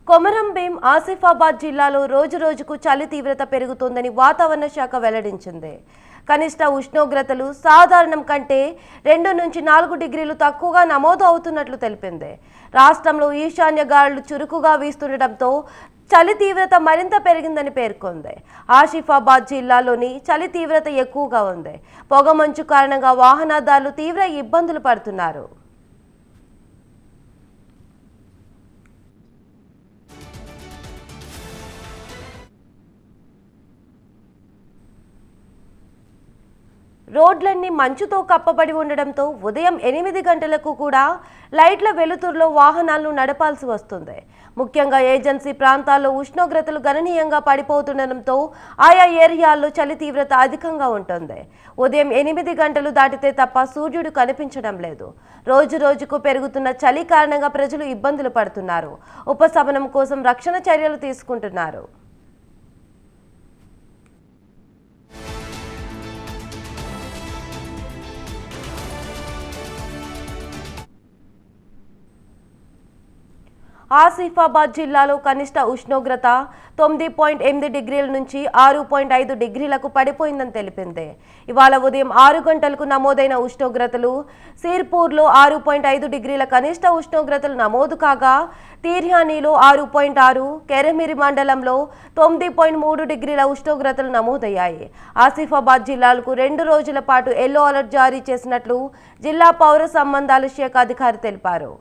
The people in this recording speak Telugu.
కొమరం భీం ఆసిఫాబాద్ జిల్లాలో రోజురోజుకు చలి తీవ్రత పెరుగుతోందని వాతావరణ శాఖ వెల్లడించింది. కనిష్ట ఉష్ణోగ్రతలు సాధారణం కంటే 2 నుంచి 4 డిగ్రీలు తక్కువగా నమోదు అవుతున్నట్లు తెలిపింది. రాష్ట్రంలో ఈశాన్య గాలులు చురుకుగా వీస్తుండటంతో చలి తీవ్రత మరింత పెరిగిందని పేర్కొంది. ఆసిఫాబాద్ జిల్లాలోని చలి తీవ్రత ఎక్కువగా ఉంది. పొగమంచు కారణంగా వాహనదారులు తీవ్ర ఇబ్బందులు పడుతున్నారు. రోడ్లన్నీ మంచుతో కప్పబడి ఉండడంతో ఉదయం 8 గంటలకు కూడా లైట్ల వెలుతురులో వాహనాలను నడపాల్సి వస్తుంది. ముఖ్యంగా ఏజెన్సీ ప్రాంతాల్లో ఉష్ణోగ్రతలు గణనీయంగా పడిపోతుండటంతో ఆయా ఏరియాల్లో చలి తీవ్రత అధికంగా ఉంటుంది. ఉదయం 8 గంటలు దాటితే తప్ప సూర్యుడు కనిపించడం లేదు. రోజు రోజుకు పెరుగుతున్న చలి కారణంగా ప్రజలు ఇబ్బందులు పడుతున్నారు. ఉపశమనం కోసం రక్షణ చర్యలు తీసుకుంటున్నారు. ఆసిఫాబాద్ జిల్లాలో కనిష్ట ఉష్ణోగ్రత 9.8 డిగ్రీల నుంచి 6.5 డిగ్రీలకు పడిపోయిందని తెలిపింది. ఇవాళ ఉదయం 6 గంటలకు నమోదైన ఉష్ణోగ్రతలు సిర్పూర్లో 6.5 డిగ్రీల కనిష్ట ఉష్ణోగ్రతలు నమోదు కాగా, తీర్యానీలో 6.6, కెరమిరి మండలంలో 9.3 డిగ్రీల ఉష్ణోగ్రతలు నమోదయ్యాయి. ఆసిఫాబాద్ జిల్లాలకు 2 రోజుల పాటు ఎల్లో అలర్ట్ జారీ చేసినట్లు జిల్లా పౌర సంబంధాల శాఖ అధికారి తెలిపారు.